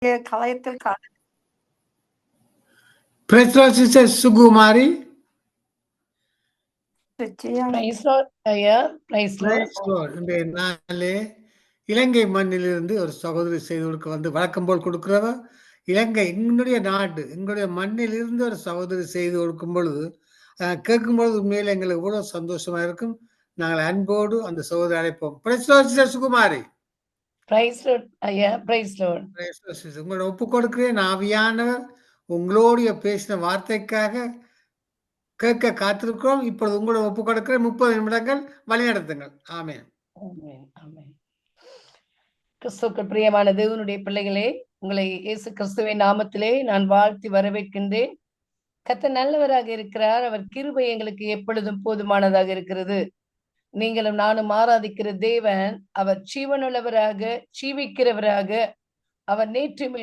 கலையத்தில் Praise Lord, Sister Sugumari. Praise Lord, ஐயா. Praise Lord. Praise Lord. இன்றைய நாளிலே இலங்கை மண்ணிலிருந்து ஒரு சகோதரி செய்து கொடுக்க வந்து வழக்கம் போல் கொடுக்கிறவ இலங்கை எங்களுடைய நாடு எங்களுடைய மண்ணிலிருந்து ஒரு சகோதரி செய்து கொடுக்கும் பொழுது கேட்கும் பொழுது உண்மையில எங்களுக்கு கூட சந்தோஷமா இருக்கும். நாங்கள் அன்போடு அந்த சகோதரி அழைப்போம். Praise Lord, Sister Sukumari. Praise Lord, ஐயா. Praise Lord. Praise Lord, Sister. உங்களோட ஒப்பு கொடுக்கிறேன். ஆவியானவர் உங்களோடைய பேசின வார்த்தைக்காக கேட்க காத்திருக்கிறோம். இப்பொழுது உங்களோட ஒப்பு கொடுக்கிற 30 நிமிடங்கள் வழிநடத்துங்கள். ஆமென். ஆமென், ஆமென். கிறிஸ்துவுக்குள் பிரியமான தேவனுடைய பிள்ளைகளே, உங்களை இயேசு கிறிஸ்துவின் நாமத்திலே நான் வாழ்த்தி வரவேற்கின்றேன். கர்த்தர் நல்லவராக இருக்கிறார். அவர் கிருபை எங்களுக்கு எப்பொழுதும் போதுமானதாக இருக்கிறது. நீங்களும் நானும் ஆராதிக்கிற தேவன் அவர் ஜீவனுள்ளவராக, ஜீவிக்கிறவராக, அவர் நேற்றும்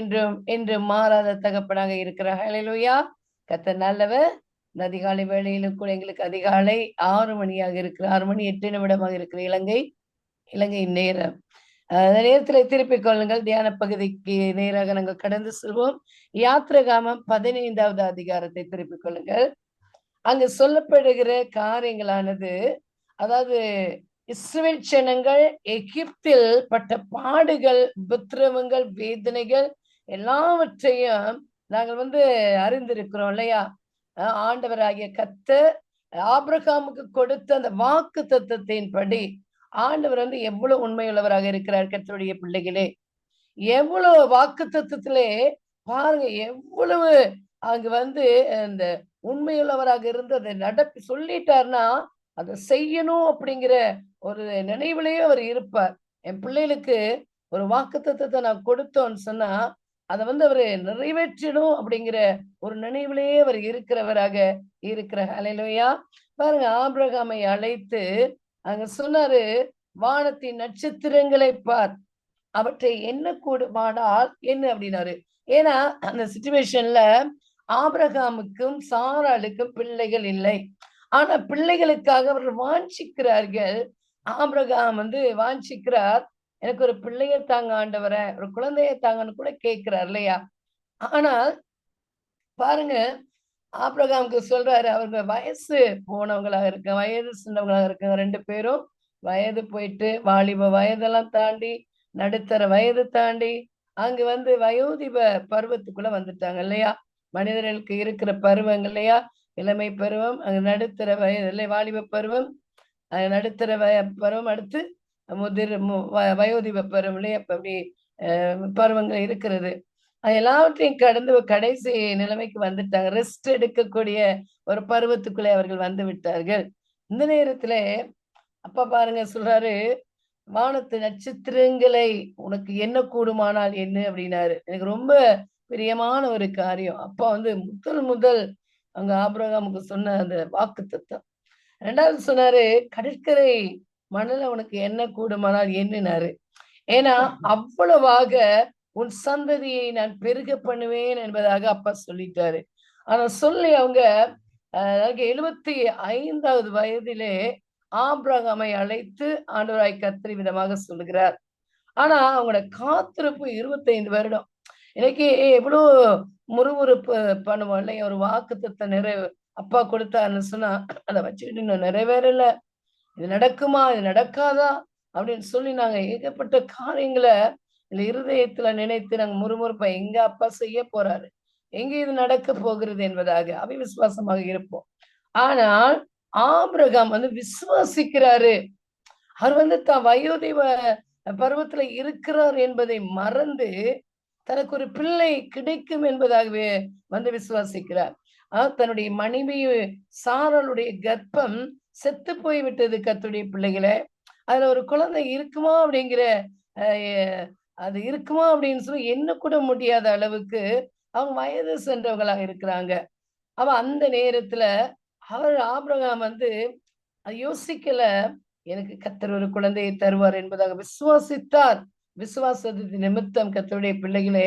என்றும் மாறாத தகப்பனாக இருக்கிறார். ஹல்லேலூயா. கர்த்தர் நல்லவர். இந்த அதிகாலை வேளையிலும் கூட எங்களுக்கு அதிகாலை 6 மணியாக இருக்கிற 6 மணி 8 நிமிடமாக இருக்கிற இலங்கையின் நேரம். அந்த நேரத்தில் திருப்பிக் கொள்ளுங்கள். தியான பகுதிக்கு நேராக நாங்கள் கடந்து செல்வோம். யாத்திராகமம் 15வது அதிகாரத்தை திருப்பிக் கொள்ளுங்கள். அங்கு சொல்லப்படுகிற காரியங்களானது, அதாவது இஸ்ரவேல் ஜனங்கள் எகிப்தில் பட்ட பாடுகள், உபத்திரவங்கள், வேதனைகள் எல்லாவற்றையும் நாங்கள் அறிந்திருக்கிறோம் இல்லையா? ஆண்டவராகிய கர்த்தர் ஆபிரகாமுக்கு கொடுத்த அந்த வாக்கு தத்தத்தின்படி ஆண்டவர் எவ்வளவு உண்மையுள்ளவராக இருக்கிறார். கர்த்தருடைய பிள்ளைகளே, எவ்வளவு வாக்கு தத்தத்திலே பாருங்க, எவ்வளவு அங்கு அந்த உண்மையுள்ளவராக இருந்து அதை நடப்பி சொல்லிட்டார்னா அதை செய்யணும் அப்படிங்கிற ஒரு நினைவுலயே அவர் இருப்பார். என் பிள்ளைகளுக்கு ஒரு வாக்கு தத்தத்தை நான் கொடுத்தோன்னு சொன்னா அதை அவரு நிறைவேற்றணும் அப்படிங்கிற ஒரு நினைவுலயே அவர் இருக்கிறவராக இருக்கிறார். ஹல்லேலூயா. பாருங்க, ஆபிரகாமை அழைத்து அங்க சொன்னாரு, வானத்தின் நட்சத்திரங்களை பார், அவற்றை என்ன கூடுமானால் என்ன அப்படின்னாரு. ஏன்னா அந்த சிச்சுவேஷன்ல ஆபிரகாமுக்கும் சாராளுக்கும் பிள்ளைகள் இல்லை. ஆனா பிள்ளைகளுக்காக அவர்கள் வாஞ்சிக்கிறார்கள். ஆபிரகாம் வாஞ்சிக்கிறார், எனக்கு ஒரு பிள்ளைய தாங்க ஆண்டவரே, ஒரு குழந்தைய தாங்கன்னு கூட கேட்கிறார் இல்லையா? ஆனால் பாருங்க, ஆபிரகாமுக்கு சொல்றாரு, அவங்க வயசு போனவங்களாக இருக்க, வயது சின்னவங்களாக இருக்காங்க. 2 பேரும் வயது போயிட்டு வாலிப வயதெல்லாம் தாண்டி நடுத்தர வயது தாண்டி அங்கு வயோதிப பருவத்துக்குள்ள வந்துட்டாங்க இல்லையா? மனிதர்களுக்கு இருக்கிற பருவங்கள் இல்லையா? இளமை பருவம், அங்க நடுத்தர வயது இல்லை, வாலிப பருவம், நடுத்தர பருவம், அடுத்து வயோதிப பருவம் இல்லையா? அப்படி பருவங்கள் இருக்கிறது. எல்லாவற்றையும் கடந்து கடைசி நிலைமைக்கு வந்துட்டாங்க. ரெஸ்ட் எடுக்கக்கூடிய ஒரு பருவத்துக்குள்ளே அவர்கள் வந்து விட்டார்கள். இந்த நேரத்துல அப்பா பாருங்க சொல்றாரு, வானத்து நட்சத்திரங்களை உனக்கு என்ன கூடுமானால் என்ன அப்படின்னாரு. எனக்கு ரொம்ப பிரியமான ஒரு காரியம். அப்பா முதல் அங்க ஆபிரகாமுக்கு சொன்ன அந்த வாக்கு தத்தம். 2வது சொன்னாரு, கடற்கரை மணல உனக்கு என்ன கூடுமானால் எண்ணினாரு. ஏன்னா அவ்வளவாக உன் சந்ததியை நான் பெருக பண்ணுவேன் என்பதாக அப்பா சொல்லிட்டாரு. ஆனா சொல்லி அவங்க 75வது வயதிலே ஆபிரகாமை அழைத்து ஆண்டவராய் கர்த்தர் விதமாக சொல்லுகிறார். ஆனா அவங்களோட காத்திருப்பு 25 வருடம். இன்னைக்கு எவ்வளவு முறுமுறுப்பு பண்ணுவோம் இல்லையா? ஒரு வாக்குத்தத்த அப்பா கொடுத்தாருன்னு சொன்னா அதை வச்சுக்கிட்டு இன்னும் நிறைவேறல, இது நடக்குமா, இது நடக்காதா அப்படின்னு சொல்லி நாங்க ஏகப்பட்ட காரியங்களை இருதயத்துல நினைத்து நாங்க முறுமுறுப்ப எங்க அப்பா செய்ய போறாரு, எங்க இது நடக்க போகிறது என்பதாக அவிவிசுவாசமாக இருப்போம். ஆனால் ஆபிரகாம் விசுவாசிக்கிறாரு. அவர் தான் வயோதிப பருவத்துல இருக்கிறார் என்பதை மறந்து தனக்கு ஒரு பிள்ளை கிடைக்கும் என்பதாகவே விசுவாசிக்கிறார். தன்னுடைய மனைவி சாராளுடைய கர்ப்பம் செத்து போய் விட்டது. கர்த்தருடைய பிள்ளைகளை, அதுல ஒரு குழந்தை இருக்குமா அப்படிங்கிற அது இருக்குமா அப்படின்னு சொல்லி என்ன கூட முடியாத அளவுக்கு அவங்க வயது சென்றவங்களாக இருக்கிறாங்க. அந்த நேரத்துல அவர் ஆபிரகாம் யோசிக்கல, எனக்கு கர்த்தர் ஒரு குழந்தையை தருவார் என்பதாக விசுவாசித்தார். விசுவாசத்தின் நிமித்தம் கர்த்தருடைய பிள்ளைகளே,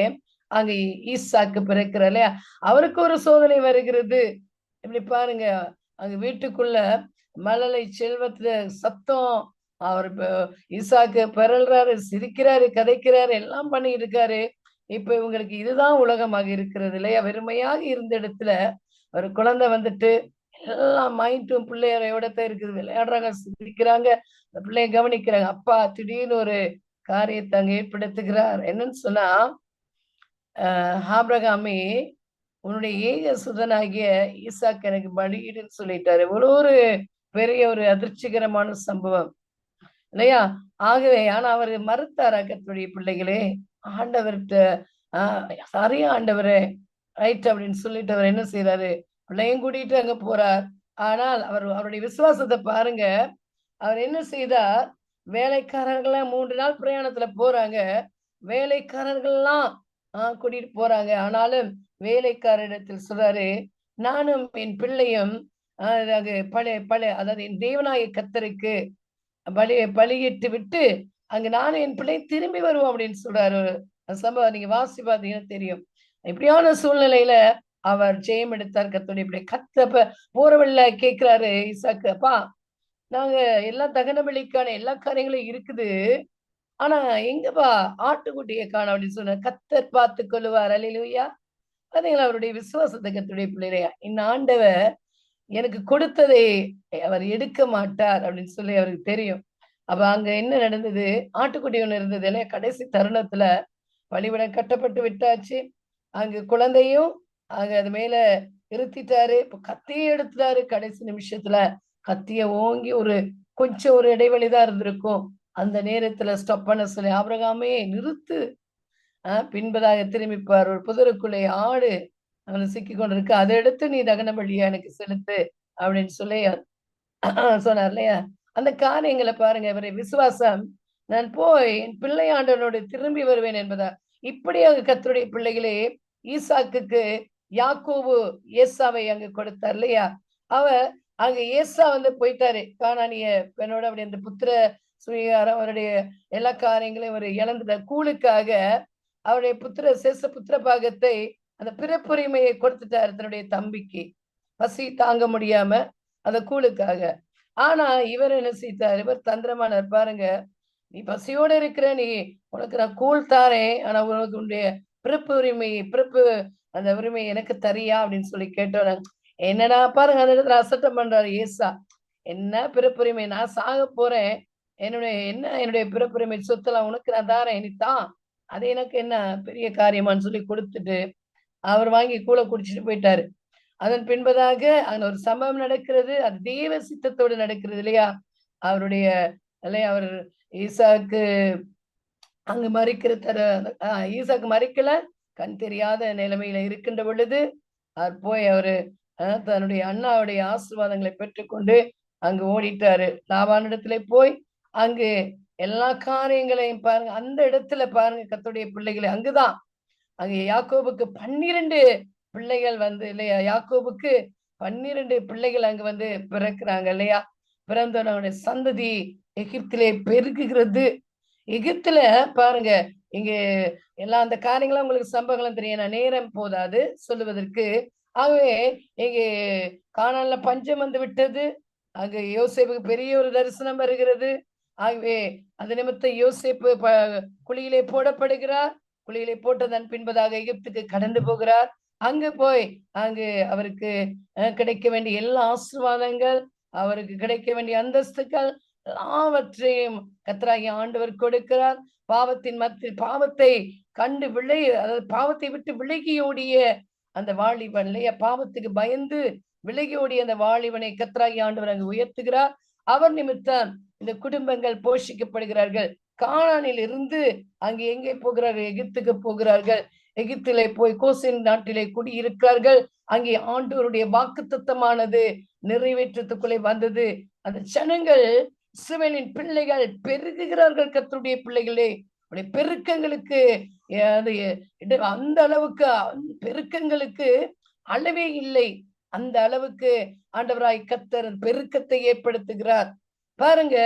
அங்க ஈசாக்கு பிறக்கிற இல்லையா? அவருக்கு ஒரு சோதனை வருகிறது. இப்படி பாருங்க, அங்க வீட்டுக்குள்ள மழலை செல்வத்துல சத்தம், அவர் ஈசாக்கு பிறல்றாரு, சிரிக்கிறாரு, கதைக்கிறாரு, எல்லாம் பண்ணிட்டு இருக்காரு. இப்ப இவங்களுக்கு இதுதான் உலகமாக இருக்கிறது இல்லையா? வெறுமையாக இருந்த இடத்துல ஒரு குழந்தை வந்துட்டு எல்லாம் மைண்டும் பிள்ளையோட தான் இருக்குது. விளையாடுறாங்க, சிரிக்கிறாங்க, அந்த பிள்ளைய கவனிக்கிறாங்க. அப்பா திடீர்னு ஒரு காரியத்தை அங்க ஏற்படுத்துகிறார். என்னன்னு சொன்னா, ஆபிரகாமே, உன்னுடைய ஏக சுதனாகிய ஈசாக்கு எனக்கு பலியிடுன்னு சொல்லிட்டாரு. இவ்வளோ ஒரு பெரிய ஒரு அதிர்ச்சிகரமான சம்பவம் இல்லையா? ஆகவே ஆனா அவரு மறுத்தாரா கர்த்தருடைய பிள்ளைகளே? ஆண்டவர்ட்ட சரியா ஆண்டவரே, ரைட் அப்படின்னு சொல்லிட்டு அவர் என்ன செய்யறாரு? பிள்ளையும் கூட்டிட்டு அங்க போறார். ஆனால் அவருடைய விசுவாசத்தை பாருங்க. அவர் என்ன செய்தார்? வேலைக்காரர்கள்லாம் 3 நாள் பிரயாணத்துல போறாங்க. வேலைக்காரர்கள்லாம் கூட்டிட்டு போறாங்க. ஆனாலும் வேலைக்காரரிடத்தில் சொல்றாரு, நானும் என் பிள்ளையும் அதாவது பழைய அதாவது என் தேவனாகிய கர்த்தருக்கு பலியிட்டு விட்டு அங்க நானும் என் பிள்ளை திரும்பி வருவோம் அப்படின்னு சொல்றாரு. அந்த சம்பவம் நீங்க வாசி பார்த்தீங்கன்னா தெரியும். இப்படியான சூழ்நிலையில அவர் ஜெயம் எடுத்தார் கர்த்தருடைய பிள்ளை. கர்த்தர் போற வழியில கேட்கிறாரு ஈசாக்கு, அப்பா நாங்க எல்லாம் தகன பலிக்கான எல்லா காரியங்களும் இருக்குது. ஆனா எங்கப்பா ஆட்டுக்குட்டியை காணோம் அப்படின்னு சொன்னார். கர்த்தர் பார்த்துக் கொள்ளுவார். அல்லேலூயா. பாத்தீங்களா அவருடைய விசுவாசத்தை கர்த்தருடைய பிள்ளையா. இந்த ஆண்டவர் எனக்கு கொடுத்ததை அவர் எடுக்க மாட்டார் அப்படின்னு சொல்லி அவருக்கு தெரியும். அப்ப அங்க என்ன நடந்தது? ஆட்டுக்குட்டி ஒண்ணு இருந்தது இல்லையா? கடைசி தருணத்துல பலிபீடம் கட்டப்பட்டு விட்டாச்சு. அங்க குழந்தையும் அங்க அது மேல நிறுத்திட்டாரு. இப்ப கத்தியை எடுத்துட்டாரு. கடைசி நிமிஷத்துல கத்திய ஓங்கி கொஞ்சம் ஒரு இடைவெளி தான் இருந்திருக்கும். அந்த நேரத்துல ஸ்டாப் பண்ண சொல்லி, ஆபிரகாமே நிறுத்து. பின்பதாக திரும்பிப்பார். ஒரு புதருக்குள்ளே ஆடு அவனை சிக்கி கொண்டிருக்கு. அதை எடுத்து நீ தகன பலியா எனக்கு செலுத்து அப்படின்னு சொல்லி சொன்னார் இல்லையா? அந்த காரியங்களை பாருங்க. இவரை விசுவாசம், நான் போய் என் பிள்ளை ஆண்டவனோடு திரும்பி வருவேன் என்பதா. இப்படியாக கர்த்தருடைய பிள்ளைகளே, ஈசாக்குக்கு யாக்கோபு ஏசாவை அங்க கொடுத்தார் இல்லையா? அவ அங்க ஏசா வந்து போயிட்டாரு. கானானிய பெண்ணோட அப்படி அந்த புத்திர சுவீகாரம் அவருடைய எல்லா காரியங்களையும் அவர் இழந்துட்டார். கூலுக்காக அவருடைய புத்திர பாகத்தை அந்த பிறப்புரிமையை கொடுத்துட்டாரு தன்னுடைய தம்பிக்கு. பசி தாங்க முடியாம அந்த கூலுக்காக. ஆனா இவர் என்ன செய்தார்? இவர் தந்திரமானார் பாருங்க. நீ பசியோட இருக்கிற, உனக்கு நான் கூழ் தாரேன். ஆனா உனக்கு உன்னுடைய பிறப்பு அந்த உரிமை எனக்கு தரியா அப்படின்னு சொல்லி கேட்டோன்னு, என்னடா பாருங்க அந்த இடத்துல அசட்டம் பண்றாரு ஏசா. என்ன பிறப்புரிமை? நான் சாக போறேன். என்னுடைய பிறப்புரிமை சொத்தெல்லாம் உனக்கு நான் தாரேன், நீ தான். அது எனக்கு என்ன பெரிய காரியமான்னு சொல்லி கொடுத்துட்டு அவர் வாங்கி கூழ குடிச்சிட்டு போயிட்டாரு. அதன் பின்பதாக அங்க ஒரு சம்பவம் நடக்கிறது. அது தேவ சித்தத்தோடு நடக்கிறது இல்லையா? அவருடைய இல்லையா அவர் ஈசாக்கு அங்க மறிக்கிற ஈசாக்கு மறிக்கல. கண் தெரியாத நிலைமையில இருக்கின்ற பொழுது அவர் போய் தன்னுடைய அண்ணாவுடைய ஆசீர்வாதங்களை பெற்றுக்கொண்டு அங்கு ஓடிட்டாரு. லாபானிடத்துல போய் அங்கு எல்லா காரியங்களையும் பாருங்க. அந்த இடத்துல பாருங்க கர்த்தருடைய பிள்ளைகளை அங்குதான் அங்க யாக்கோபுக்கு 12 பிள்ளைகள் வந்து இல்லையா? யாக்கோபுக்கு 12 பிள்ளைகள் அங்க வந்து பிறக்கிறாங்க இல்லையா? பிறந்தவனுடைய சந்ததி எகிப்திலே பெருகுகிறது. எகிப்துல பாருங்க, இங்க எல்லாம் அந்த காரியங்களும் உங்களுக்கு சம்பவங்களும் தெரியும். நான் நேரம் போதாது சொல்லுவதற்கு. ஆகவே இங்கே கானான்ல பஞ்சம் வந்து விட்டது. அங்க யோசேப்புக்கு பெரிய ஒரு தரிசனம் வருகிறது. ஆகவே அந்த நிமித்தம் யோசேப்பு குழியிலே போடப்படுகிறார். குழியிலே போட்டதன் பின்பதாக எகிப்துக்கு கடந்து போகிறார். அங்கு போய் அவருக்கு கிடைக்க வேண்டிய எல்லா ஆசீர்வாதங்கள், அவருக்கு கிடைக்க வேண்டிய அந்தஸ்துக்கள் எல்லாவற்றையும் கர்த்தராகிய ஆண்டவர் கொடுக்கிறார். பாவத்தை கண்டு அதாவது பாவத்தை விட்டு விலகி ஓடிய அந்த வாலிபன் இல்லையா? பாவத்துக்கு பயந்து விலகி ஓடிய அந்த வாலிபனை கர்த்தராகிய ஆண்டவர் அங்கு உயர்த்துகிறார். அவர் நிமித்தம் இந்த குடும்பங்கள் போஷிக்கப்படுகிறார்கள். கானானில் இருந்து அங்கு எங்கே போகிறார்கள்? எகிப்துக்கு போகிறார்கள். எகிப்திலே போய் கோசேன் நாட்டிலே குடியிருக்கிறார்கள். அங்கே ஆண்டவருடைய வாக்குத்தத்தமானது நிறைவேற்றத்துக்குள்ளே வந்தது. அந்த ஜனங்கள் இஸ்ரவேலின் பிள்ளைகள் பெருகுகிறார்கள். கர்த்தருடைய பிள்ளைகளே, பெருக்கங்களுக்கு அந்த அளவுக்கு பெருக்கங்களுக்கு அளவே இல்லை. அந்த அளவுக்கு ஆண்டவராய் கர்த்தர் பெருக்கத்தை ஏற்படுத்துகிறார். பாருங்க,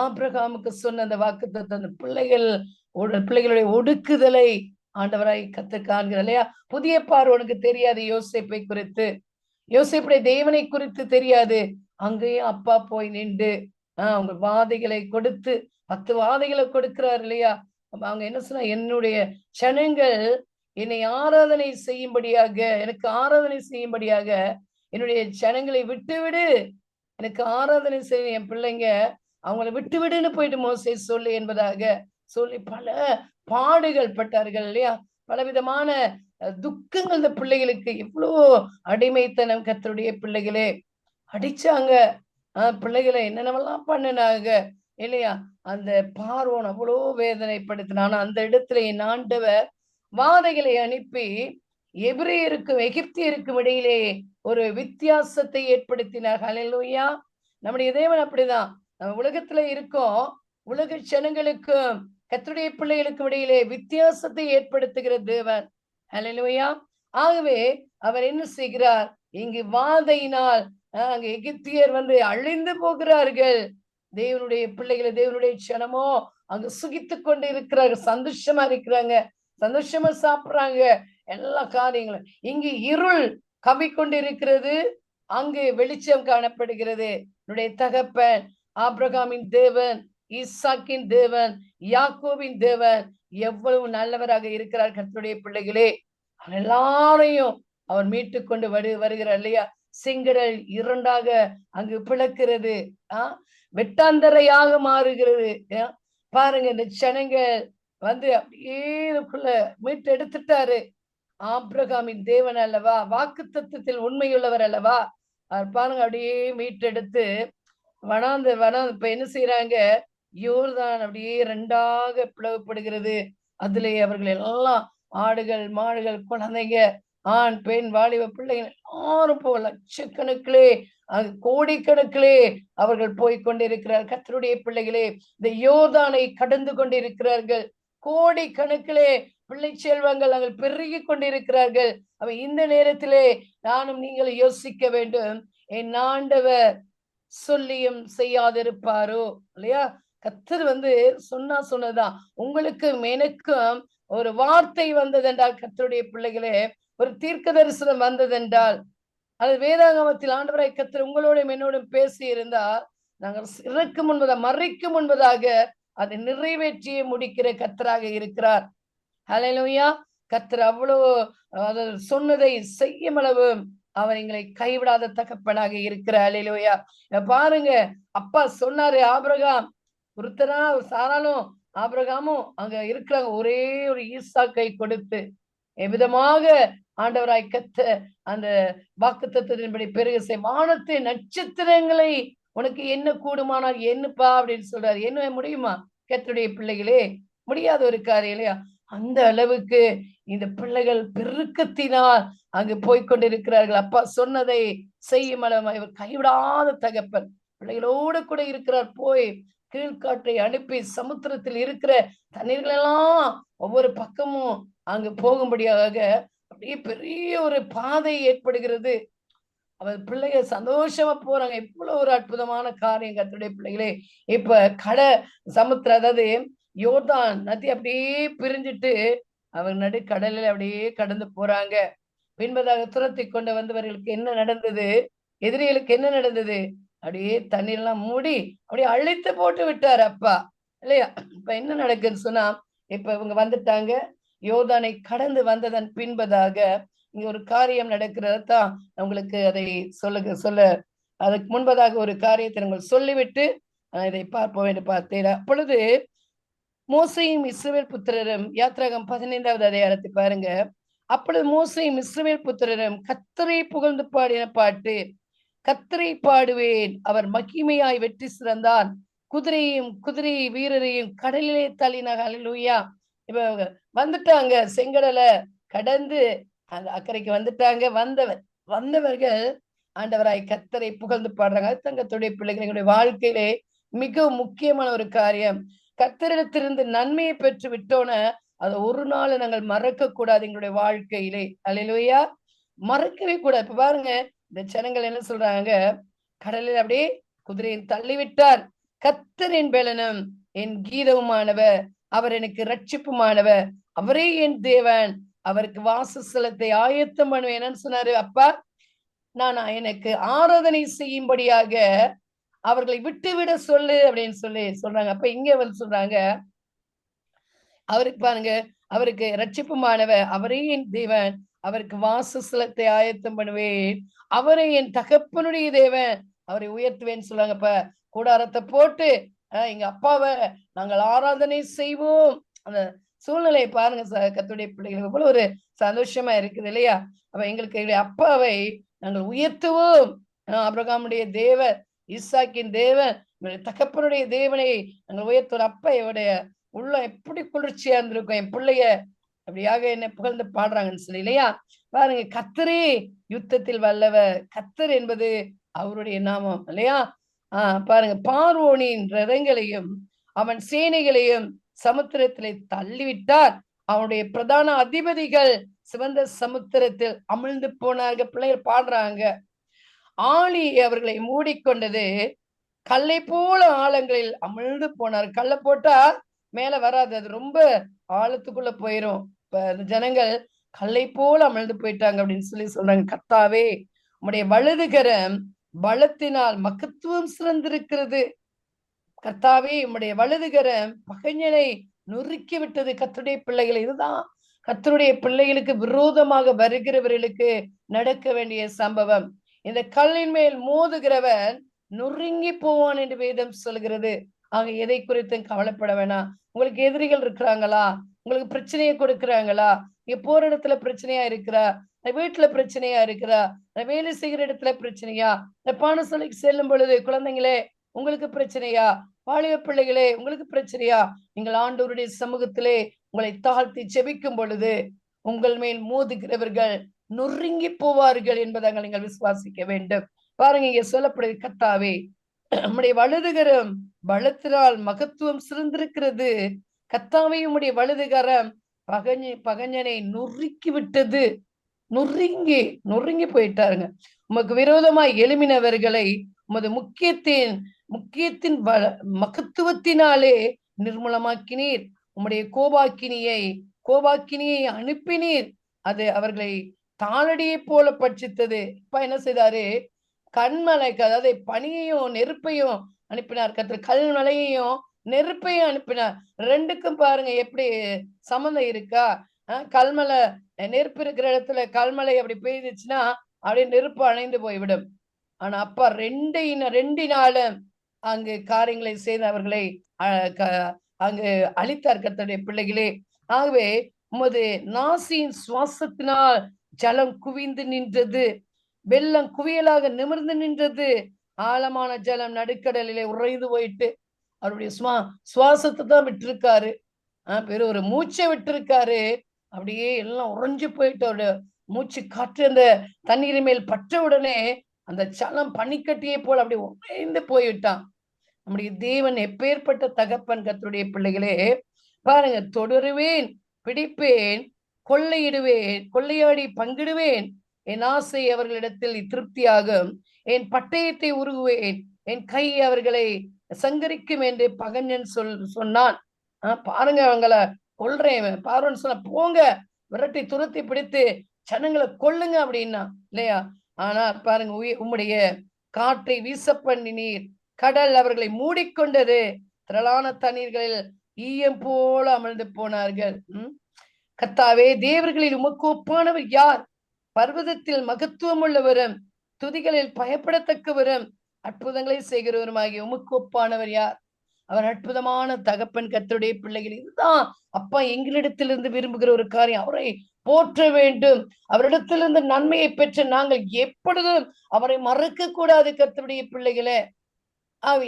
ஆபிரகாமுக்கு சொன்ன அந்த வாக்குத்தத்தம், அந்த பிள்ளைகளுடைய ஒடுக்குதலை ஆண்டவராய் கர்த்தர் காண்கிறார் இல்லையா? புதிய பார்வோனுக்கு தெரியாது யோசேப்பை குறித்து, யோசேப்புடைய தேவனை குறித்து தெரியாது. அங்கேயும் அப்பா போய் நின்று அவங்க வாதைகளை கொடுத்து 10 வாதைகளை கொடுக்கிறார் இல்லையா? அவங்க என்ன சொன்னா, என்னுடைய ஜனங்கள் என்னை ஆராதனை செய்யும்படியாக, எனக்கு ஆராதனை செய்யும்படியாக என்னுடைய ஜனங்களை விட்டுவிடு, எனக்கு ஆராதனை செய்ய என் பிள்ளைங்க அவங்கள விட்டு விடுன்னு போயிட்டு மோசே சொல்லு என்பதாக சொல்லி பல பாடுகள் பட்டார்கள் இல்லையா. பலவிதமான துக்கங்கள் இந்த பிள்ளைகளுக்கு. எவ்வளவு அடிமைத்தனம் கர்த்தருடைய பிள்ளைகளே. அடிச்சாங்க, பிள்ளைகளை என்னென்னவெல்லாம் பண்ணினாங்க இல்லையா. அந்த பார்வோன் அவ்வளோ வேதனைப்படுத்தினான். அந்த இடத்துல என் ஆண்டவர் வாதைகளை அனுப்பி எபிரேயருக்கும் எகிப்தியருக்கும் இடையிலே ஒரு வித்தியாசத்தை ஏற்படுத்தினார். ஹல்லேலூயா. நம்முடைய தேவன் அப்படிதான். நம்ம உலகத்துல இருக்கோம், உலக ஜனங்களுக்கும் கர்த்தருடைய பிள்ளைகளுக்கும் இடையிலே வித்தியாசத்தை ஏற்படுத்துகிற தேவன். ஹல்லேலூயா. ஆகவே அவர் என்ன செய்கிறார், இங்கு வாதையினால் அங்க எகிப்தியர் அழிந்து போகிறார்கள். தேவனுடைய பிள்ளைகளை, தேவனுடைய ஜனமோ அங்க சுகித்துக் கொண்டு இருக்கிறார்கள், சந்தோஷமா இருக்கிறாங்க, சந்தோஷமா சாப்பிடுறாங்க, எல்லா காரியங்களும். இங்கு இருள் கவிக்கொண்டு இருக்கிறது, அங்கு வெளிச்சம் காணப்படுகிறது. என்னுடைய தகப்பன் ஆபிரகாமின் தேவன், ஈசாக்கின் தேவன், யாக்கோபின் தேவன் எவ்வளவு நல்லவராக இருக்கிறார். கர்த்தருடைய பிள்ளைகளே, எல்லாரையும் அவர் மீட்டு கொண்டு வருகிறார் இல்லையா. செங்கடல் இரண்டாக அங்கு பிளக்கிறது, வெட்டாந்தரையாக மாறுகிறது. பாருங்க, இந்த ஜனங்கள் அப்படியே மீட்டு எடுத்துட்டாரு. ஆபிரகாமின் தேவன் அல்லவா, வாக்கு தத்துவத்தில் உண்மையுள்ளவர் அல்லவா. அவர் பாருங்க, அப்படியே மீட்டெடுத்து இப்ப என்ன செய்யறாங்க, யோர்தான் அப்படியே ரெண்டாக பிளவுபடுகிறது. அதிலே அவர்கள் எல்லாம் ஆடுகள், மாடுகள், குழந்தைங்க, ஆண், பெண், வாலிப பிள்ளைகள் எல்லாரும் போக லட்சக்கணக்கிலே, கோடிக்கணக்கிலே அவர்கள் போய்கொண்டிருக்கிறார். கர்த்தருடைய பிள்ளைகளே, இந்த யோர்தானை கடந்து கொண்டிருக்கிறார்கள். கோடிக்கணக்கிலே பிள்ளை செல்வங்கள் அங்கே பெருகி கொண்டிருக்கிறார்கள். அவ இந்த நேரத்திலே நானும் நீங்கள் யோசிக்க வேண்டும், என் ஆண்டவர் சொல்லியும் செய்யாதிருப்பாரோ இல்லையா. கர்த்தர் சொன்னதான். உங்களுக்கும் எனக்கும் ஒரு வார்த்தை வந்ததென்றால், கர்த்தருடைய பிள்ளைகளே, ஒரு தீர்க்க தரிசனம் வந்ததென்றால், அது வேதாகமத்தில் ஆண்டவராய் கர்த்தர் உங்களோடும் என்னோடும் பேசி இருந்தால், நாங்கள் இறக்கும் முன்பதாக, மறைக்கும் முன்பதாக அதை நிறைவேற்றியே முடிக்கிற கர்த்தராக இருக்கிறார். ஹல்லேலூயா. கர்த்தர் அவ்வளவு சொன்னதை செய்யும் அளவு அவர் எங்களை கைவிடாத தகப்பனாக இருக்கிறார். ஹல்லேலூயா. பாருங்க, அப்பா சொன்னாரு, ஆபிரகாம் ஒருத்தரா சாராலும் ஆபிரகாமும் அங்க இருக்கிறாங்க, ஒரே ஒரு ஈசாக்கை கொடுத்து எவ்விதமாக ஆண்டவராய் கர்த்தர் அந்த வாக்கு தத்துவத்தின்படி பெருக வானத்து நட்சத்திரங்களை உனக்கு என்ன கூடுமானால் என்னப்பா அப்படின்னு சொல்றாரு. என்ன முடியுமா கர்த்தருடைய பிள்ளைகளே? முடியாத ஒரு காரியம் இல்லையா. அந்த அளவுக்கு இந்த பிள்ளைகள் பெருக்கத்தினால் அங்கு போய்கொண்டிருக்கிறார்கள். அப்பா சொன்னதை செய்யும் அளவு இவர் கைவிடாத தகப்பன் பிள்ளைகளோடு கூட இருக்கிறார். போய் கீழ்காற்றை அனுப்பி சமுத்திரத்தில் இருக்கிற தண்ணீர்கள் எல்லாம் ஒவ்வொரு பக்கமும் அங்கு போகும்படியாக அப்படியே பெரிய ஒரு பாதை ஏற்படுகிறது. அவர் பிள்ளைகள் சந்தோஷமா போறாங்க. இவ்வளவு ஒரு அற்புதமான காரியம் கர்த்தருடைய பிள்ளைகளே. இப்ப சமுத்திரம், அதாவது யோர்தான் நதி அப்படியே பிரிஞ்சிட்டு அவர் நடுக்கடலில் அப்படியே கடந்து போறாங்க. பின்பதாக துரத்தி கொண்டு வந்தவர்களுக்கு என்ன நடந்தது, எதிரிகளுக்கு என்ன நடந்தது, அப்படியே தண்ணீர்லாம் மூடி அப்படியே அழித்து போட்டு விட்டார் அப்பா இல்லையா. இப்ப என்ன நடக்குதுன்னு சொன்னா, இப்ப இவங்க வந்துட்டாங்க, யோர்தானை கடந்து வந்ததன் பின்பதாக இங்க ஒரு காரியம் நடக்கிறதான் உங்களுக்கு அதை சொல்ல அதுக்கு முன்பதாக ஒரு காரியத்தை நீங்கள் சொல்லிவிட்டு இதை பார்ப்போம் என்று பார்த்தேன். அப்பொழுது மோசேயும் இஸ்ரவேல் புத்திரரும், யாத்ராகம் 15வது அதிகாரத்தை பாருங்க. அப்பொழுது மோசேயும் இஸ்ரவேல் புத்திரரும் கர்த்தரை புகழ்ந்து பாடின பாட்டு, கர்த்தரை பாடுவேன், அவர் மகிமையாய் வெற்றி சிறந்தான், குதிரையும் குதிரை வீரரையும் கடலிலே தள்ளினார். ஹல்லேலூயா. இப்ப வந்துட்டாங்க, செங்கடலை கடந்து அந்த அக்கறைக்கு வந்துட்டாங்க. வந்தவர்கள் ஆண்டவராய் கர்த்தரை புகழ்ந்து பாடுறாங்க. அது தங்கத்துடைய பிள்ளைகளுடைய வாழ்க்கையிலே மிகவும் முக்கியமான ஒரு காரியம். கர்த்தரிடத்திலிருந்து நன்மையை பெற்று விட்டோன அதை ஒரு நாள் நாங்கள் மறக்க கூடாது எங்களுடைய வாழ்க்கையிலே. அல்லேலூயா. மறக்கவே கூடாது. இப்ப பாருங்க, இந்த ஜனங்கள் என்ன சொல்றாங்க, கடலில் அப்படியே குதிரையை தள்ளிவிட்டார். கர்த்தரின் பெலனும் என் கீதவுமானவர், அவர் எனக்கு ரட்சிப்புமானவர், அவரே என் தேவன், அவருக்கு வாசஸ்தலத்தை ஆயத்தம் பண்ணுவேன்னு சொன்னாரு. அப்பா, நான் எனக்கு ஆராதனை செய்யும்படியாக அவர்களை விட்டுவிட சொல்லு அப்படின்னு சொல்றாங்க. அப்ப இங்க சொல்றாங்க, அவருக்கு பாருங்க, அவருக்கு ரட்சிப்புமானவர், அவரே என் தேவன், அவருக்கு வாசஸ்தலத்தை ஆயத்தம் பண்ணுவேன், அவரை என் தகப்பனுடைய தேவன், அவரை உயர்த்துவேன்னு சொல்லுவாங்க. இப்ப கூடாரத்தை போட்டு எங்க அப்பாவை நாங்கள் ஆராதனை செய்வோம். அந்த சூழ்நிலையை பாருங்க, கர்த்தருடைய பிள்ளைகளுக்கு எவ்வளவு ஒரு சந்தோஷமா இருக்குது இல்லையா? அப்ப எங்களுக்கு எங்களுடைய அப்பாவை நாங்கள் உயர்த்துவோம். ஆபிரகாமுடைய தேவன், ஈசாக்கின் தேவன், எங்களுடைய தகப்பனுடைய தேவனை நாங்கள் உயர்த்துவோம். அப்ப என்னுடைய உள்ள எப்படி குளிர்ச்சியா இருந்திருக்கும், என் பிள்ளைய அப்படியாக என்ன புகழ்ந்து பாடுறாங்கன்னு சொல்லி இல்லையா? பாருங்க, கர்த்தரே யுத்தத்தில் வல்லவர், கர்த்தர் என்பது அவருடைய நாமம் இல்லையா? பாருங்க, பார்வோனின் ரதங்களையும் அவன் சேனைகளையும் சமுத்திரத்திலே தள்ளிவிட்டார், அவனுடைய பிரதான அதிபதிகள் சிவந்த சமுத்திரத்தில் அமிழ்ந்து போனார்கள். பிள்ளைகள் பாடுறாங்க, ஆழி அவர்களை மூடிக்கொண்டது, கல்லை போல ஆழங்களில் அமிழ்ந்து போனார். கல்லை போட்டா மேல வராது, அது ரொம்ப ஆழத்துக்குள்ள போயிரும். இப்ப அந்த ஜனங்கள் கல்லை போல அமிழ்ந்து போயிட்டாங்க அப்படின்னு சொல்லி சொல்றாங்க. கர்த்தாவே, உம்முடைய வலதுகரம் பலத்தினால் மகத்துவம் சிறந்திருக்கிறது. கர்த்தாவே, உம்முடைய வலதுகரம் பகைஞனை நொறுக்கி விட்டது. கர்த்தருடைய பிள்ளைகள், இதுதான் கர்த்தருடைய பிள்ளைகளுக்கு விரோதமாக வருகிறவர்களுக்கு நடக்க வேண்டிய சம்பவம். இந்த கல்லின் மேல் மோதுகிறவன் நொறுங்கி போவான் என்று வேதம் சொல்கிறது. ஆக எதை குறித்தும் கவலைப்பட வேணாம். உங்களுக்கு எதிரிகள் இருக்கிறாங்களா? உங்களுக்கு பிரச்சனையை கொடுக்குறாங்களா? நீங்க போற இடத்துல பிரச்சனையா இருக்கிறா? வீட்டுல பிரச்சனையா இருக்கிறா? வேலை செய்கிற இடத்துல பிரச்சனையா? பாடசாலைக்கு செல்லும் பொழுது குழந்தைங்களே உங்களுக்கு பிரச்சனையா? வாலிப பிள்ளைகளே உங்களுக்கு பிரச்சனையா? நீங்கள் ஆண்டவருடைய சமூகத்திலே உங்களை தாழ்த்தி செபிக்கும் பொழுது உங்கள் மேல் மோதுகிறவர்கள் நொறுங்கி போவார்கள் என்பதை நீங்கள் விசுவாசிக்க வேண்டும். பாருங்க, இங்க சொல்லப்படுது, கர்த்தாவே, நம்முடைய வலதுகரம் பலத்தினால் மகத்துவம் சிறந்திருக்கிறது. கர்த்தாவே, உம்முடைய வலதுகரம் பகைஞனை நொறுக்கி விட்டது. நொறுங்கி போயிட்டாருங்க. உமக்கு விரோதமாய் எழுமினவர்களை உமது முக்கியத்தின் மகத்துவத்தினாலே நிர்மூலமாக்கினீர். உம்முடைய கோபாக்கினியை அனுப்பினீர், அது அவர்களை தாளடியை போல பட்சித்தது. இப்ப என்ன செய்தாரு? கண்மலைக்கு, அதாவது பனியையும் நெருப்பையும் அனுப்பினார். கர்த்தர் கல்மலையையும் நெருப்பையும் அனுப்பினார். ரெண்டுக்கும் பாருங்க எப்படி சம்மந்தம் இருக்கா? கல்மலை, நெருப்பு இருக்கிற இடத்துல கல்மலை அப்படி பெய்துச்சுன்னா அப்படியே நெருப்பு அணைந்து போய்விடும். ஆனா அப்பா ரெண்டினாலும் அங்கு காரியங்களை செய்து அவர்களை அங்கு அழித்தார் கர்த்தருடைய பிள்ளைகளே. ஆகவே உமது நாசியின் சுவாசத்தினால் ஜலம் குவிந்து நின்றது, வெள்ளம் குவியலாக நிமிர்ந்து நின்றது, ஆழமான ஜலம் நடுக்கடலிலே உறைந்து போயிட்டு அவருடைய சுவாசத்தை தான் விட்டிருக்காரு. பெரும் ஒரு மூச்சை விட்டிருக்காரு. அப்படியே எல்லாம் உறைஞ்சு போயிட்டு அவருடைய மூச்சு காற்று அந்த தண்ணீர் மேல் பற்ற உடனே அந்த ஜலம் பனிக்கட்டியை போல் அப்படி உறைந்து போய்விட்டான். நம்முடைய தேவன் எப்பேற்பட்ட தகப்பன் கர்த்தருடைய பிள்ளைகளே. பாருங்க, தொடருவேன், பிடிப்பேன், கொள்ளையாடி பங்கிடுவேன், என் ஆசை அவர்களிடத்தில் திருப்தியாகும், என் பட்டயத்தை உருகுவேன், என் கை அவர்களை சங்கரிக்கும் என்று பகைஞன் சொன்னான். பாருங்க, அவங்களை கொல்றேன் பார்வன் சொன்ன, போங்க விரட்டி துரத்தி பிடித்து ஜனங்களை கொல்லுங்க அப்படின்னா இல்லையா? ஆனா பாருங்க, உம்முடைய காற்றை வீச பண்ணினீர், கடல் அவர்களை மூடிக்கொண்டது, திரளான தண்ணீர்களில் ஈயம் போல அமிழ்ந்து போனார்கள். கர்த்தாவே, தேவர்களில் உமக்கு ஒப்பானவர் யார்? பர்வதத்தில் மகத்துவம் உள்ளவரும் துதிகளில் பயப்படத்தக்கவரும் அற்புதங்களை செய்கிறவருமாகிய உமக்கு ஒப்பானவர் யார்? அவர் அற்புதமான தகப்பன் கர்த்தருடைய பிள்ளைகள். இதுதான் அப்பா எங்களிடத்திலிருந்து விரும்புகிற ஒரு காரியம். அவரை போற்ற வேண்டும். அவரிடத்திலிருந்து நன்மையை பெற்ற நாங்கள் எப்பொழுதும் அவரை மறக்க கூடாது கர்த்தருடைய பிள்ளைகளே.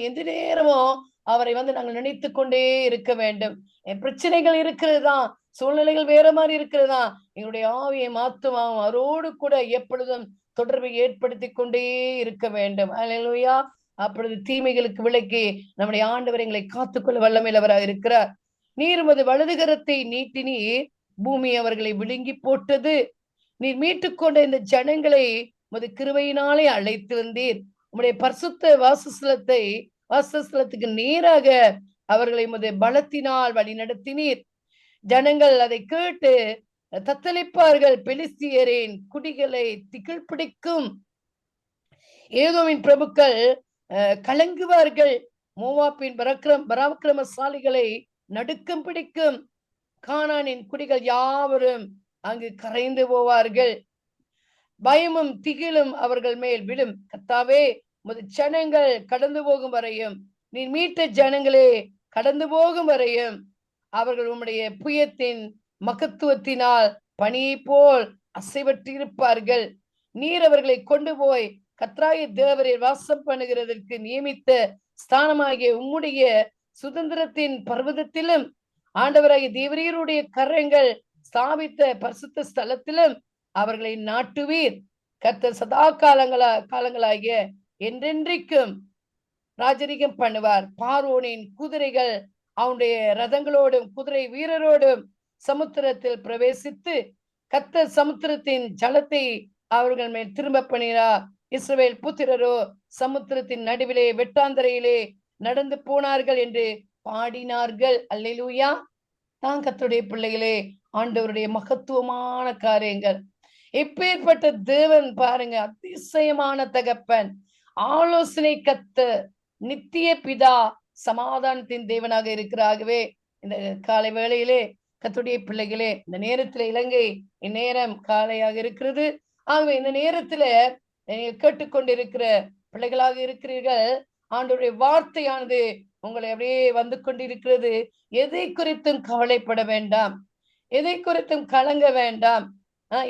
எந்த நேரமும் அவரை நாங்கள் நினைத்து கொண்டே இருக்க வேண்டும். பிரச்சனைகள் இருக்கிறதுதான், சூழ்நிலைகள் வேற மாதிரி இருக்கிறதா, எங்களுடைய ஆவியை மாத்துவாவும் அவரோடு கூட எப்பொழுதும் தொடர்பை ஏற்படுத்தி கொண்டே இருக்க வேண்டும். அல்லேலூயா. அப்பொழுது தீமைகளுக்கு விலக்கி நம்முடைய ஆண்டவர் எங்களை காத்துக்கொள்ள வல்லமையுள்ளவராக இருக்கிறார். நீர் உமது வலதுகரத்தை நீட்டினீர், பூமி அவர்களை விழுங்கி போட்டது. நீர் மீட்டுக்கொண்ட இந்த ஜனங்களை உமது கிருபையினாலே அழைத்து வந்தீர். உம்முடைய பரிசுத்த வாசஸ்தலத்துக்கு நேராக அவர்களை உமது பலத்தினால் வழி நடத்தினீர். ஜனங்கள் அதை கேட்டு தத்தளிப்பார்கள். பெலிஸ்தியரின் குடிகளை திகில் பிடிக்கும், ஏதோமின் பிரபுக்கள் கலங்குவார்கள். மோவாப்பின் பராக்கிரமசாலிகளை நடுக்கம் பிடிக்கும். கானானின் குடிகள் யாவரும் அங்கு கரைந்து போவார்கள். பயமும் திகிலும் அவர்கள் மேல் விடும். கர்த்தாவே, உமது ஜனங்கள் கடந்து போகும் வரையும், நீ மீட்ட ஜனங்களே கடந்து போகும் வரையும் அவர்கள் உம்முடைய புயத்தின் மகத்துவத்தினால் பனியை போல் அசைவற்று இருப்பார்கள். நீர் அவர்களை கொண்டு போய் கர்த்தராகிய தேவரை வாசம் பண்ணுகிறதற்கு நியமித்த ஸ்தானமாகிய உம்முடைய சுதந்திரத்தின் பர்வதத்திலும் ஆண்டவராகிய தேவரீருடைய கரங்கள் ஸ்தாபித்த பரிசுத்த ஸ்தலத்திலும் அவர்களை நாட்டுவீர். கர்த்தர் சதா காலங்களாகிய என்றென்றைக்கும் ராஜரிகம் பண்ணுவார். பார்வோனின் குதிரைகள் அவனுடைய ரதங்களோடும் குதிரை வீரரோடும் சமுத்திரத்தில் பிரவேசித்து கர்த்தர் சமுத்திரத்தின் ஜலத்தை அவர்கள் மேல் திரும்ப பண்ணினார். இஸ்ரவேல் புத்திரரோ சமுத்திரத்தின் நடுவிலே வெட்டாந்தரையிலே நடந்து போனார்கள் என்று பாடினார்கள். அல்லேலூயா. தான் கர்த்தருடைய பிள்ளைகளே, ஆண்டவருடைய மகத்துவமான காரியங்கள். எப்பேற்பட்ட தேவன் பாருங்க, அதிசயமான தகப்பன், ஆலோசனை கர்த்தர், நித்திய பிதா, சமாதானத்தின் தேவனாக இருக்கிறாகவே இந்த காலை வேளையிலே கர்த்தருடைய பிள்ளைகளே, இந்த நேரத்துல இலங்கை இந்நேரம் காலையாக இருக்கிறது. ஆகவே இந்த நேரத்துல கேட்டுக்கொண்டிருக்கிற பிள்ளைகளாக இருக்கிறீர்கள். ஆண்டவருடைய வார்த்தையானது உங்களை அப்படியே வந்து கொண்டிருக்கிறது. எதை குறித்தும் கவலைப்பட வேண்டாம், எதை குறித்தும் கலங்க வேண்டாம்.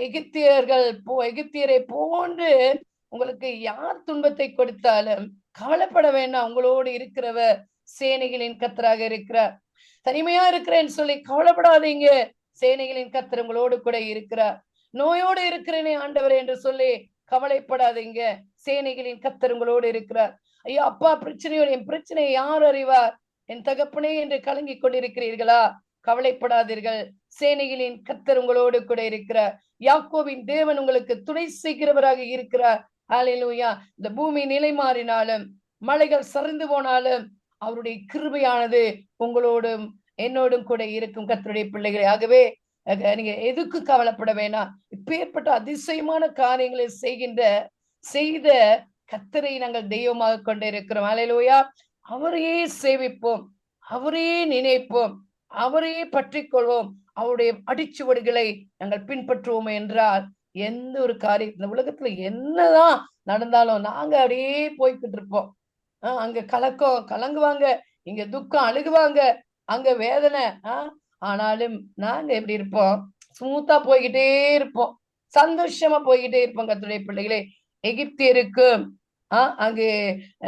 எகிப்தியரை போன்று உங்களுக்கு யார் துன்பத்தை கொடுத்தாலும் கவலைப்பட வேண்டாம். உங்களோடு இருக்கிறவர் சேனைகளின் கர்த்தராக இருக்கிறார். தனிமையா இருக்கிறேன்னு சொல்லி கவலைப்படாதீங்க, சேனைகளின் கர்த்தர் உங்களோடு கூட இருக்கிறார். நோயோடு இருக்கிறேனே ஆண்டவர் என்று சொல்லி கவலைப்படாதீங்க, சேனைகளின் கர்த்தர் உங்களோடு இருக்கிறார். ஐயோ அப்பா, பிரச்சனையோட என் பிரச்சனையை யார் அறிவார், என் தகப்பனே என்று கலங்கி கொண்டிருக்கிறீர்களா? கவலைப்படாதீர்கள், சேனைகளின் கர்த்தர் உங்களோடு கூட இருக்கிறார். யாக்கோபின் தேவன் உங்களுக்கு துணை செய்கிறவராக இருக்கிறார். ஹல்லேலூயா. இந்த பூமி நிலை மாறினாலும் மலைகள் சரிந்து போனாலும் அவருடைய கிருபையானது உங்களோடும் என்னோடும் கூட இருக்கும் கர்த்தருடைய பிள்ளைகளே. ஆகவே நீங்க எதுக்கு கவலைப்பட வேணாம். இப்பேற்பட்ட அதிசயமான காரியங்களை செய்த கர்த்தரை நாங்கள் தெய்வமாக கொண்டு இருக்கிறோம். ஹல்லேலூயா. அவரையே சேவிப்போம், அவரையே நினைப்போம், அவரையே பற்றி கொள்வோம், அவருடைய அடிச்சுவடுகளை நாங்கள் பின்பற்றுவோம் என்றால் எந்த ஒரு காரியம் இந்த உலகத்துல என்னதான் நடந்தாலும் நாங்க அப்படியே போய்கிட்டு இருப்போம். அங்க கலங்குவாங்க, இங்க துக்கம் அழுகுவாங்க, அங்க வேதனை. ஆனாலும் நாங்க எப்படி இருப்போம்? ஸ்மூத்தா போய்கிட்டே இருப்போம், சந்தோஷமா போய்கிட்டே இருப்போம். கர்த்தருடைய பிள்ளைகளே, எகிப்தியருக்கும் அங்கு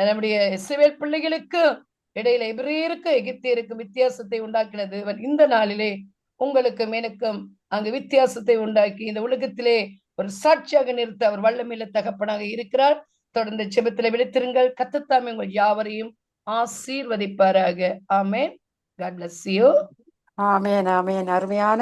நம்முடைய இஸ்ரவேல் பிள்ளைகளுக்கும் இடையில எபிரேயருக்கு எகிப்தியருக்கும் வித்தியாசத்தை உண்டாக்கின தேவன் இந்த நாளிலே உங்களுக்கும் எனக்கும் அங்கு வித்தியாசத்தை உண்டாக்கி இந்த உலகத்திலே ஒரு சாட்சியாக நிறுத்த அவர் வல்லமையுள்ள தகப்பனாக இருக்கிறார். தொடர்ந்து ஜெபத்திலே விழித்திருங்கள். கர்த்தர் தாமே உங்கள் யாவரையும் ஆசீர்வதிப்பாராக. ஆமென். God bless you. ஆமென், ஆமென். அருமையான